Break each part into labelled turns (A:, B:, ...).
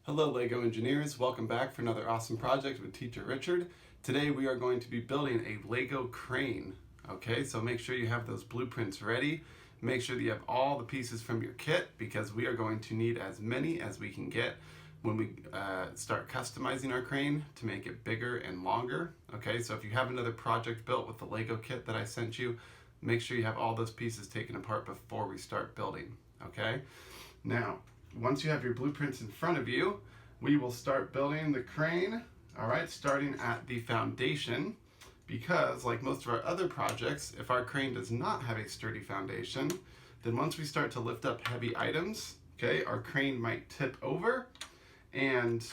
A: Hello LEGO engineers, welcome back for another awesome project with Teacher Richard. Today we are going to be building a LEGO crane. Okay, so make sure you have those blueprints ready. Make sure that you have all the pieces from your kit because we are going to need as many as we can get when we start customizing our crane to make it bigger and longer. Okay, so if you have another project built with the LEGO kit that I sent you, make sure you have all those pieces taken apart before we start building. Okay, now once you have your blueprints in front of you, we will start building the crane, all right, starting at the foundation, because like most of our other projects, if our crane does not have a sturdy foundation, then once we start to lift up heavy items, okay, our crane might tip over, and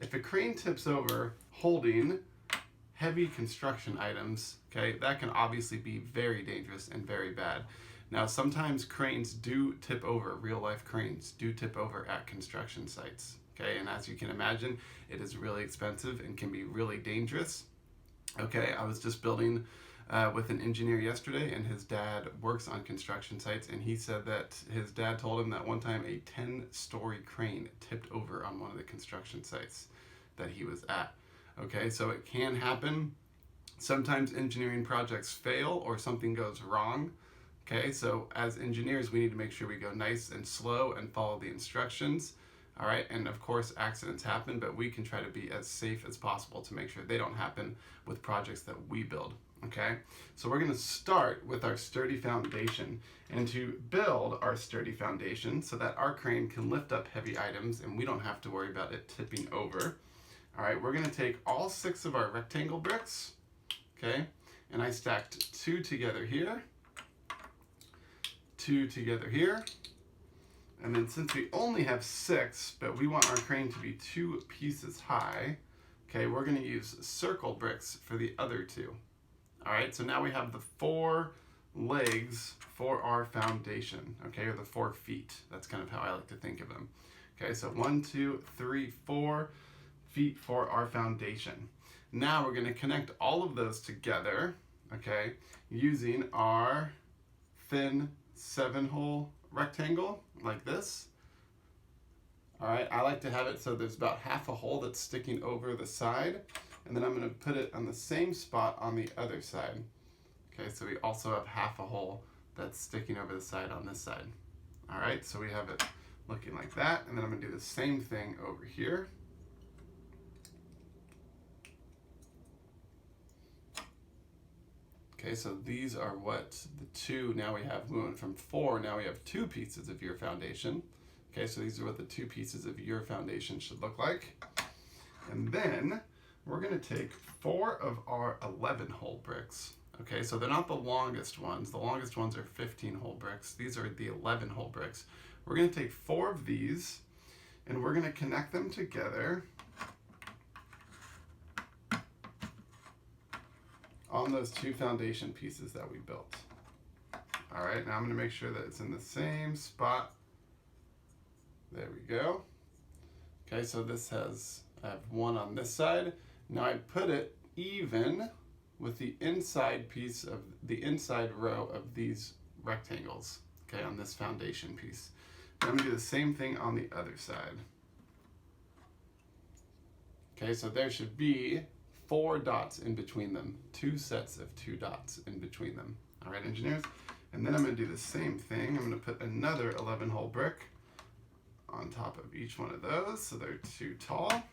A: if a crane tips over holding heavy construction items, okay, that can obviously be very dangerous and very bad. Now, sometimes cranes do tip over, real life cranes do tip over at construction sites, okay? And as you can imagine, it is really expensive and can be really dangerous. Okay, I was just building with an engineer yesterday, and his dad works on construction sites, and he said that his dad told him that one time a 10-story crane tipped over on one of the construction sites that he was at. Okay, so it can happen. Sometimes engineering projects fail or something goes wrong. Okay, so as engineers, we need to make sure we go nice and slow and follow the instructions. All right, and of course accidents happen, but we can try to be as safe as possible to make sure they don't happen with projects that we build. Okay, so we're gonna start with our sturdy foundation. And to build our sturdy foundation so that our crane can lift up heavy items and we don't have to worry about it tipping over. All right, we're gonna take all 6 of our rectangle bricks, okay, and I stacked 2 together here, 2 together here, and then since we only have 6, but we want our crane to be 2 pieces high, okay, we're going to use circle bricks for the other 2. All right, so now we have the 4 legs for our foundation, okay, or the 4 feet. That's kind of how I like to think of them. Okay, so 1, 2, 3, 4 feet for our foundation. Now we're going to connect all of those together, okay, using our thin 7-hole rectangle like this. All right, I like to have it so there's about half a hole that's sticking over the side, and then I'm going to put it on the same spot on the other side. Okay, so we also have half a hole that's sticking over the side on this side. All right, so we have it looking like that, and then I'm going to do the same thing over here. Okay, so these are what the 2, now we have, we went from 4, now we have 2 pieces of your foundation. Okay, so these are what the 2 pieces of your foundation should look like. And then we're gonna take 4 of our 11-hole bricks. Okay, so they're not the longest ones. The longest ones are 15-hole bricks. These are the 11-hole bricks. We're gonna take 4 of these and we're gonna connect them together on those 2 foundation pieces that we built. All right, now I'm gonna make sure that it's in the same spot. There we go. Okay, so this has, I have 1 on this side. Now I put it even with the inside piece of the inside row of these rectangles, okay, on this foundation piece. Then I'm gonna do the same thing on the other side. Okay, so there should be 4 dots in between them, 2 sets of 2 dots in between them. All right, engineers? And then I'm gonna do the same thing. I'm gonna put another 11-hole brick on top of each one of those, so they're 2 tall,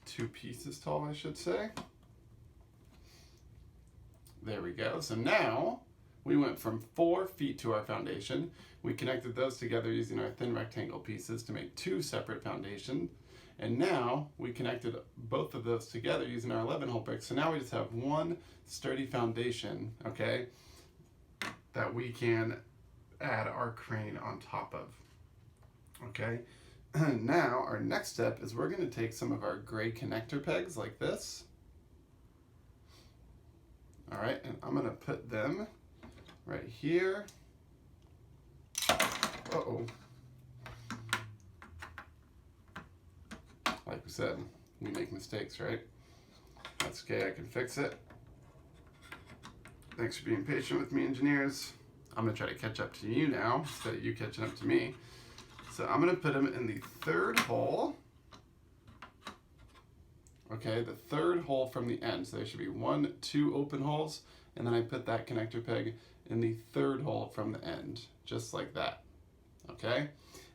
A: 2 pieces tall, I should say. There we go. So now we went from 4 feet to our foundation. We connected those together using our thin rectangle pieces to make 2 separate foundations. And now we connected both of those together using our 11-hole bricks. So now we just have 1 sturdy foundation, okay, that we can add our crane on top of. Okay, now our next step is we're going to take some of our gray connector pegs like this. All right, and I'm going to put them right here. Uh-oh. Like we said, we make mistakes, right? That's okay, I can fix it. Thanks for being patient with me, engineers. I'm gonna try to catch up to you now, instead of you catching up to me. So I'm gonna put them in the 3rd hole, okay, the third hole from the end. So there should be 1, 2 open holes, and then I put that connector peg in the third hole from the end, just like that, okay?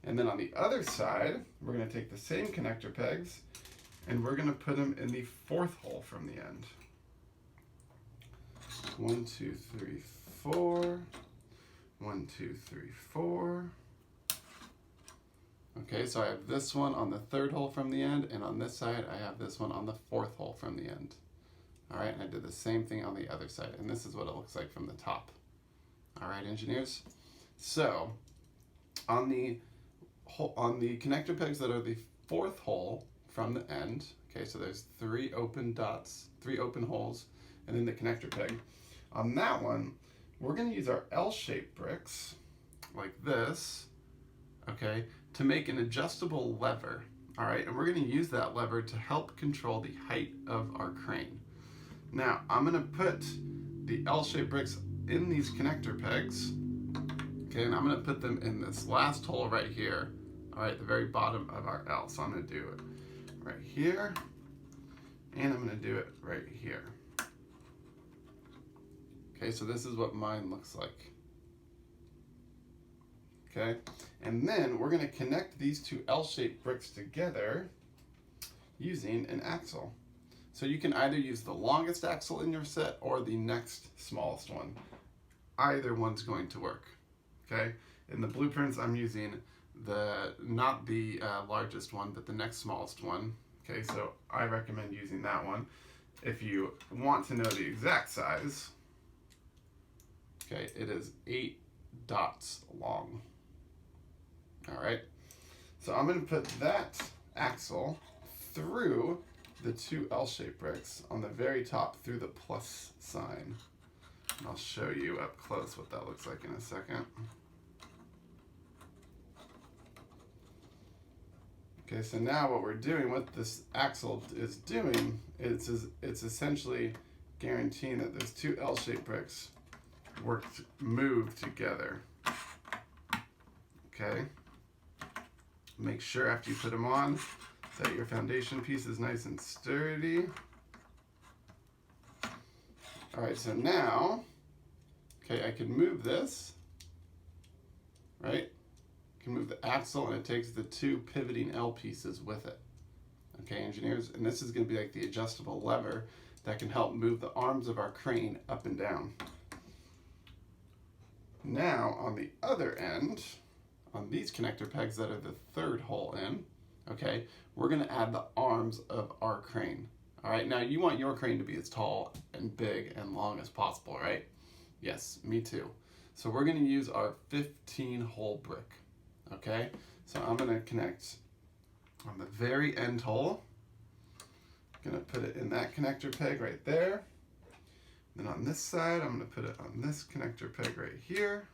A: And then on the other side, we're gonna take the same connector pegs and we're gonna put them in the fourth hole from the end. 1, 2, 3, 4. 1, 2, 3, 4. Okay, so I have this one on the third hole from the end, and on this side, I have this one on the fourth hole from the end. All right, and I did the same thing on the other side, and this is what it looks like from the top. All right, engineers. So, on the connector pegs that are the fourth hole from the end, okay, so there's 3 open dots, 3 open holes, and then the connector peg. On that one, we're going to use our L-shaped bricks, like this, okay, to make an adjustable lever, all right? And we're going to use that lever to help control the height of our crane. Now, I'm going to put the L-shaped bricks in these connector pegs, okay, and I'm going to put them in this last hole right here, all right, the very bottom of our L. So I'm going to do it right here, and I'm going to do it right here. Okay, so this is what mine looks like. Okay, and then we're going to connect these 2 L-shaped bricks together using an axle. So you can either use the longest axle in your set or the next smallest one. Either one's going to work. Okay, in the blueprints I'm using not the largest one, but the next smallest one. Okay, so I recommend using that one. If you want to know the exact size, okay, it is 8 dots long. All right, so I'm going to put that axle through the 2 L-shaped bricks on the very top through the plus sign. And I'll show you up close what that looks like in a second. Okay, so now what we're doing, what this axle is doing, it's essentially guaranteeing that those 2 L-shaped bricks move together. Okay. Make sure after you put them on that your foundation piece is nice and sturdy. All right, so now, okay, I can move this, right? I can move the axle and it takes the 2 pivoting L pieces with it. Okay, engineers, and this is going to be like the adjustable lever that can help move the arms of our crane up and down. Now, on the other end, on these connector pegs that are the third hole in, okay, we're going to add the arms of our crane. All right, now you want your crane to be as tall and big and long as possible, right? Yes, me too. So we're going to use our 15-hole brick, okay? So I'm going to connect on the very end hole. I'm going to put it in that connector peg right there. Then on this side, I'm going to put it on this connector peg right here.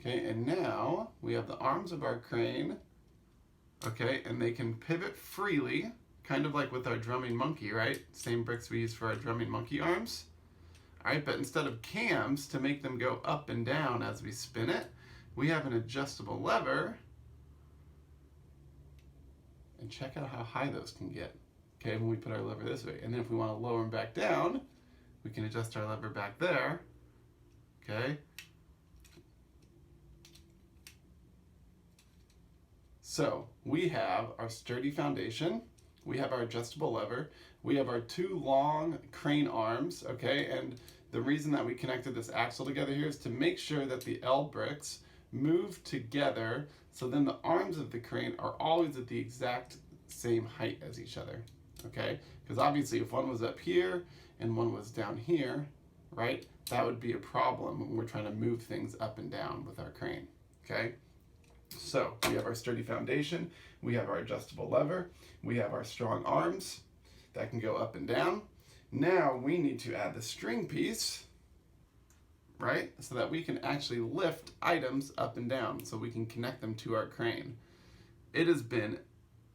A: Okay, and now we have the arms of our crane, okay, and they can pivot freely, kind of like with our drumming monkey, right? Same bricks we use for our drumming monkey arms. All right, but instead of cams to make them go up and down as we spin it, we have an adjustable lever. And check out how high those can get, okay, when we put our lever this way. And then if we want to lower them back down, we can adjust our lever back there, okay? So we have our sturdy foundation, we have our adjustable lever, we have our 2 long crane arms, okay? And the reason that we connected this axle together here is to make sure that the L bricks move together so then the arms of the crane are always at the exact same height as each other, okay? Because obviously if one was up here and one was down here, right, that would be a problem when we're trying to move things up and down with our crane, okay? So we have our sturdy foundation, we have our adjustable lever, we have our strong arms that can go up and down. Now we need to add the string piece, right? So that we can actually lift items up and down so we can connect them to our crane. It has been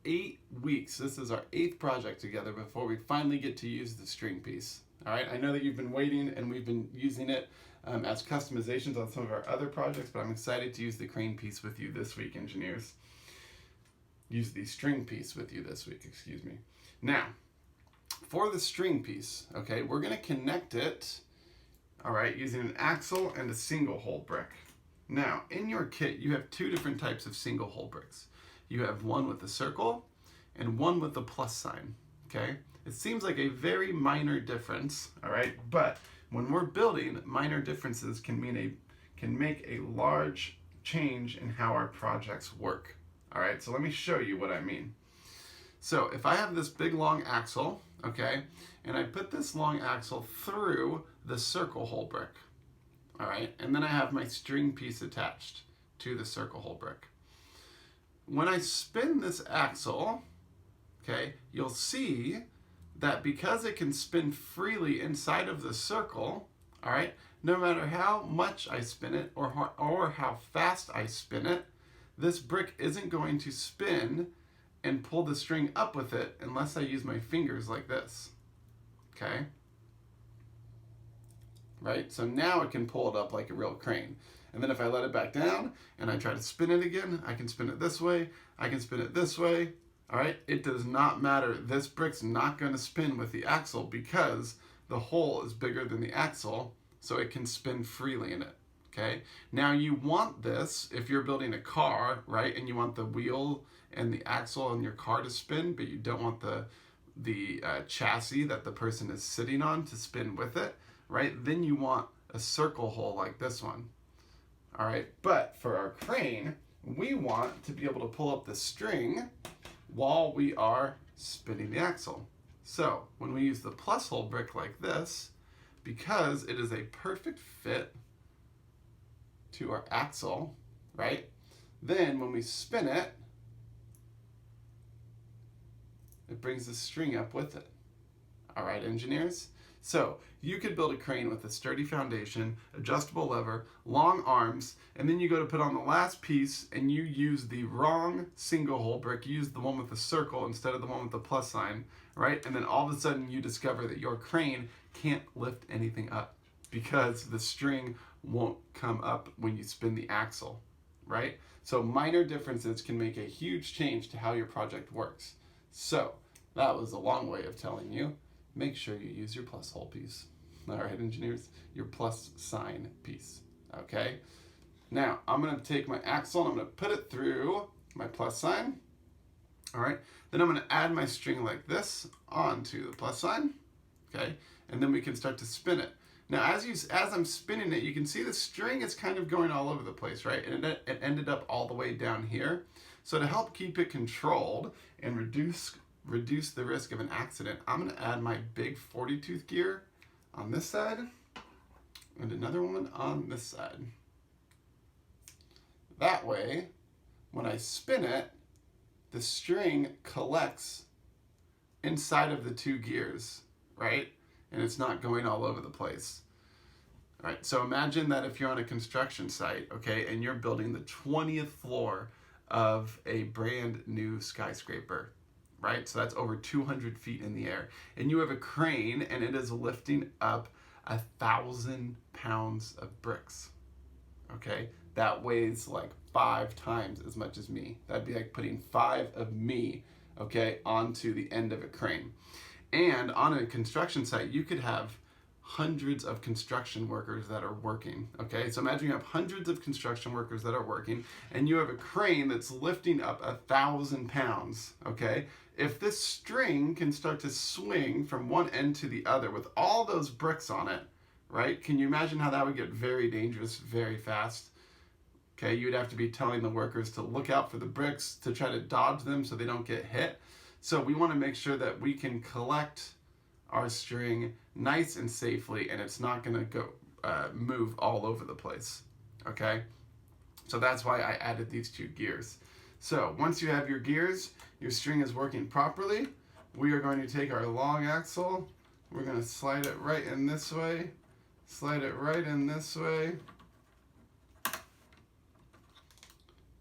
A: 8 weeks. This is our 8th project together before we finally get to use the string piece. All right, I know that you've been waiting and we've been using it as customizations on some of our other projects, but I'm excited to use the crane piece with you this week, engineers. use the string piece with you this week, excuse me. Now, for the string piece, okay, we're gonna connect it, all right, using an axle and a single hole brick. Now, in your kit, you have two different types of single hole bricks. You have one with a circle and one with a plus sign, okay? It seems like a very minor difference, all right, but when we're building, minor differences can make a large change in how our projects work. All right, so let me show you what I mean. So if I have this big long axle, okay, and I put this long axle through the circle hole brick, all right, and then I have my string piece attached to the circle hole brick. When I spin this axle, okay, you'll see that because it can spin freely inside of the circle, all right, no matter how much I spin it or how fast I spin it, this brick isn't going to spin and pull the string up with it unless I use my fingers like this, okay? Right, so now it can pull it up like a real crane. And then if I let it back down and I try to spin it again, I can spin it this way, I can spin it this way, all right? It does not matter. This brick's not gonna spin with the axle because the hole is bigger than the axle, so it can spin freely in it, okay? Now you want this, if you're building a car, right, and you want the wheel and the axle in your car to spin, but you don't want the chassis that the person is sitting on to spin with it, right? Then you want a circle hole like this one, all right? But for our crane, we want to be able to pull up the string while we are spinning the axle. So when we use the plus hole brick like this, because it is a perfect fit to our axle, right? Then when we spin it, it brings the string up with it. All right, engineers? So you could build a crane with a sturdy foundation, adjustable lever, long arms, and then you go to put on the last piece and you use the wrong single hole brick. You use the one with the circle instead of the one with the plus sign, right? And then all of a sudden you discover that your crane can't lift anything up because the string won't come up when you spin the axle, right? So minor differences can make a huge change to how your project works. So that was a long way of telling you, make sure you use your plus hole piece. All right, engineers, your plus sign piece, okay? Now, I'm gonna take my axle and I'm gonna put it through my plus sign, all right? Then I'm gonna add my string like this onto the plus sign, okay? And then we can start to spin it. Now, as I'm spinning it, you can see the string is kind of going all over the place, right? And it ended up all the way down here. So to help keep it controlled and reduce the risk of an accident, I'm gonna add my big 40-tooth gear on this side and another one on this side. That way, when I spin it, the string collects inside of the two gears, right? And it's not going all over the place. All right, so imagine that if you're on a construction site, okay, and you're building the 20th floor of a brand new skyscraper, right? So that's over 200 feet in the air. And you have a crane and it is lifting up 1,000 pounds of bricks, okay? That weighs like 5 times as much as me. That'd be like putting 5 of me, okay, onto the end of a crane. And on a construction site, you could have hundreds of construction workers that are working, okay? So imagine you have hundreds of construction workers that are working and you have a crane that's lifting up 1,000 pounds, okay? If this string can start to swing from one end to the other with all those bricks on it, right? Can you imagine how that would get very dangerous very fast? Okay, you'd have to be telling the workers to look out for the bricks, to try to dodge them so they don't get hit. So we want to make sure that we can collect our string nice and safely and it's not going to go move all over the place, okay? So that's why I added these 2 gears. So once you have your gears, your string is working properly, we are going to take our long axle, we're going to slide it right in this way, slide it right in this way.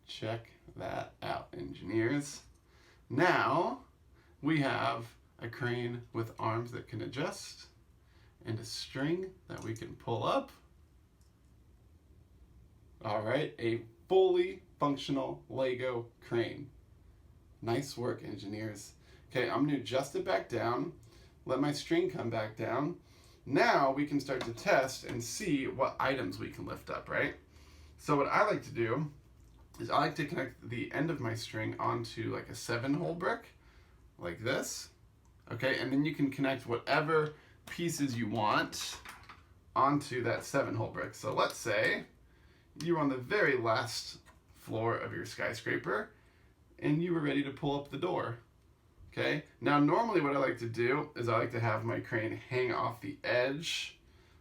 A: Check that out, engineers. Now we have a crane with arms that can adjust and a string that we can pull up. All right, a fully functional Lego crane. Nice work, engineers. Okay, I'm gonna adjust it back down, let my string come back down. Now we can start to test and see what items we can lift up, right? So what I like to do is I like to connect the end of my string onto like a 7-hole brick, like this. Okay, and then you can connect whatever pieces you want onto that 7-hole brick. So let's say you're on the very last floor of your skyscraper and you were ready to pull up the door. Okay, now normally what I like to do is I like to have my crane hang off the edge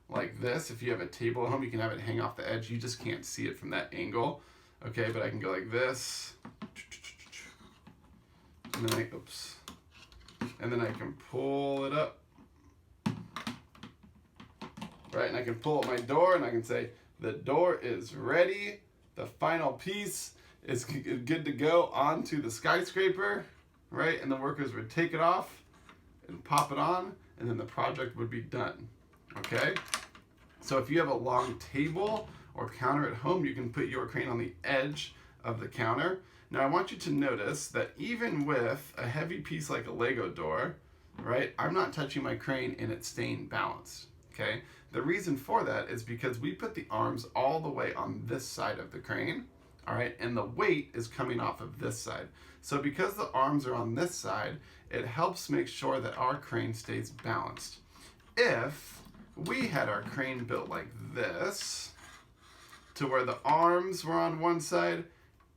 A: like this. If you have a table at home, you can have it hang off the edge. You just can't see it from that angle. Okay, but I can go like this. And then I can pull it up. Right, and I can pull up my door and I can say, the door is ready. The final piece is good to go onto the skyscraper, right? And the workers would take it off and pop it on, and then the project would be done, okay? So if you have a long table or counter at home, you can put your crane on the edge of the counter. Now I want you to notice that even with a heavy piece like a Lego door, right, I'm not touching my crane and it's staying balanced, okay? The reason for that is because we put the arms all the way on this side of the crane, all right, and the weight is coming off of this side. So because the arms are on this side, it helps make sure that our crane stays balanced. If we had our crane built like this, to where the arms were on one side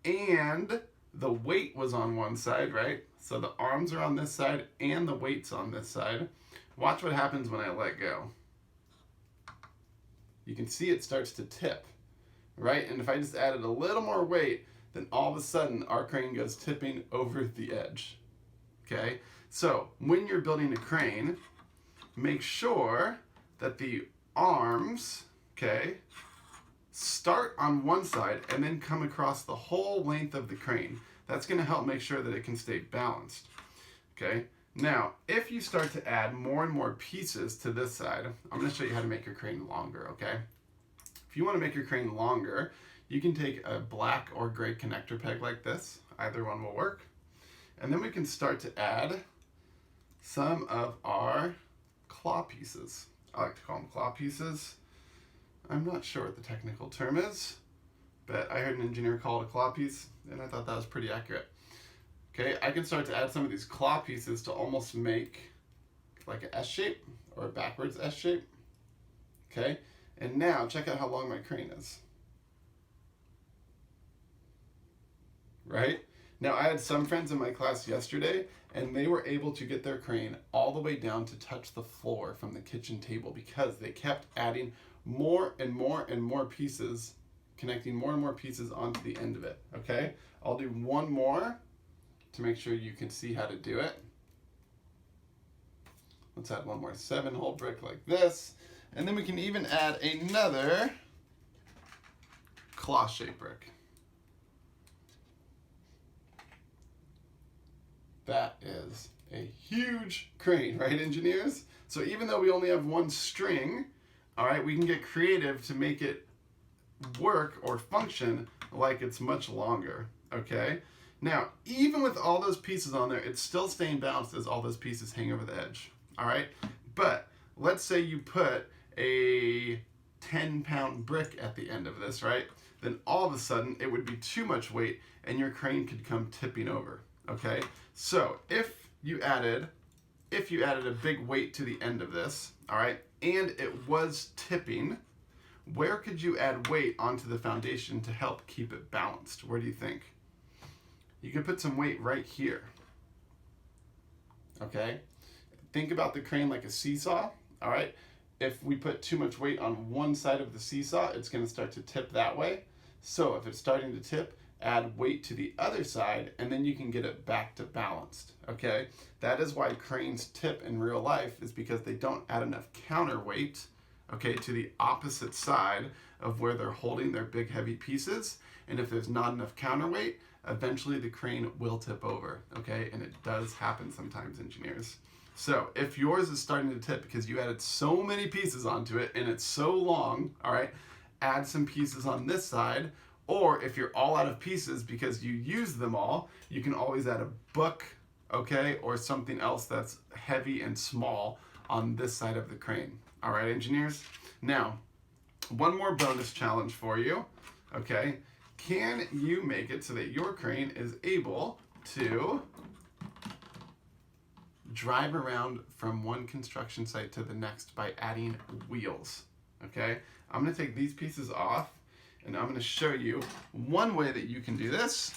A: and the weight was on one side, right? So the arms are on this side and the weight's on this side. Watch what happens when I let go. You can see it starts to tip, right? And if I just added a little more weight, then all of a sudden our crane goes tipping over the edge, okay? So when you're building a crane, make sure that the arms, okay, start on one side and then come across the whole length of the crane. That's gonna help make sure that it can stay balanced, okay? Now, if you start to add more and more pieces to this side, I'm gonna show you how to make your crane longer, okay? If you wanna make your crane longer, you can take a black or gray connector peg like this. Either one will work. And then we can start to add some of our claw pieces. I like to call them claw pieces. I'm not sure what the technical term is, but I heard an engineer call it a claw piece, and I thought that was pretty accurate. Okay, I can start to add some of these claw pieces to almost make like an S shape or a backwards S shape. Okay, and now check out how long my crane is. Right? Now I had some friends in my class yesterday and they were able to get their crane all the way down to touch the floor from the kitchen table because they kept adding more and more and more pieces, connecting more and more pieces onto the end of it, okay? I'll do one more to make sure you can see how to do it. Let's add one more 7-hole brick like this. And then we can even add another claw shaped brick. That is a huge crane, right, engineers? So even though we only have one string, all right, we can get creative to make it work or function like it's much longer, okay? Now, even with all those pieces on there, it's still staying balanced as all those pieces hang over the edge, all right? But let's say you put a 10-pound brick at the end of this, right? Then all of a sudden, it would be too much weight and your crane could come tipping over, okay? So if you added a big weight to the end of this, all right, and it was tipping, where could you add weight onto the foundation to help keep it balanced? Where do you think? You could put some weight right here, okay? Think about the crane like a seesaw, all right? If we put too much weight on one side of the seesaw, it's gonna start to tip that way. So if it's starting to tip, add weight to the other side, and then you can get it back to balanced, okay? That is why cranes tip in real life, is because they don't add enough counterweight, okay, to the opposite side of where they're holding their big heavy pieces. And if there's not enough counterweight, eventually the crane will tip over, okay? And it does happen sometimes, engineers. So if yours is starting to tip because you added so many pieces onto it and it's so long, all right, add some pieces on this side Or if you're all out of pieces because you use them all, you can always add a book, okay, or something else that's heavy and small on this side of the crane. All right, engineers? Now, one more bonus challenge for you, okay? Can you make it so that your crane is able to drive around from one construction site to the next by adding wheels, okay? I'm gonna take these pieces off and I'm gonna show you one way that you can do this.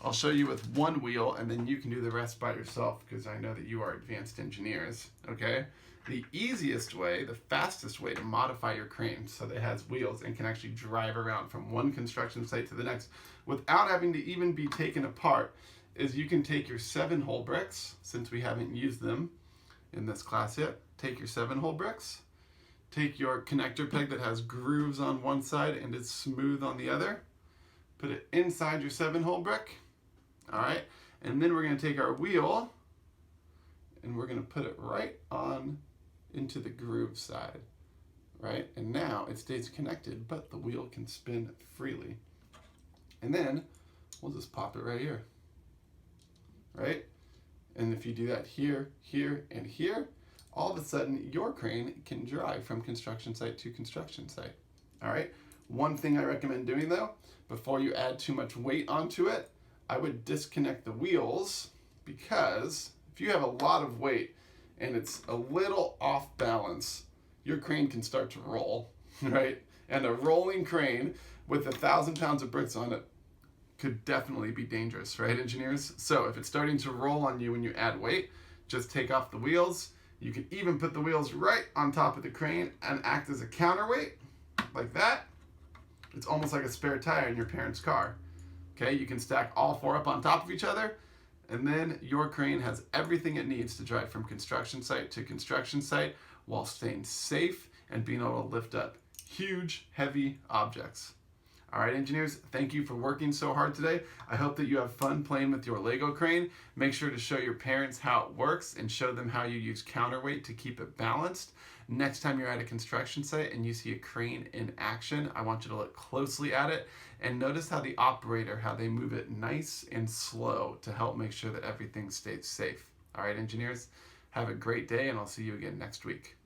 A: I'll show you with one wheel and then you can do the rest by yourself because I know that you are advanced engineers, okay? The easiest way, the fastest way to modify your crane so that it has wheels and can actually drive around from one construction site to the next without having to even be taken apart is you can take your 7-hole bricks, since we haven't used them in this class yet, take your 7-hole bricks, take your connector peg that has grooves on one side and is smooth on the other, put it inside your 7-hole brick, all right? And then we're gonna take our wheel and we're gonna put it right on into the groove side, right? And now it stays connected, but the wheel can spin freely. And then we'll just pop it right here, right? And if you do that here, here, and here, all of a sudden your crane can drive from construction site to construction site, all right? One thing I recommend doing though, before you add too much weight onto it, I would disconnect the wheels because if you have a lot of weight and it's a little off balance, your crane can start to roll, right? And a rolling crane with 1,000 pounds of bricks on it could definitely be dangerous, right, engineers? So if it's starting to roll on you when you add weight, just take off the wheels. You can even put the wheels right on top of the crane and act as a counterweight, like that. It's almost like a spare tire in your parents' car. Okay, you can stack all 4 up on top of each other, and then your crane has everything it needs to drive from construction site to construction site while staying safe and being able to lift up huge, heavy objects. All right, engineers, thank you for working so hard today. I hope that you have fun playing with your Lego crane. Make sure to show your parents how it works and show them how you use counterweight to keep it balanced. Next time you're at a construction site and you see a crane in action, I want you to look closely at it and notice how the operator, how they move it nice and slow to help make sure that everything stays safe. All right, engineers, have a great day and I'll see you again next week.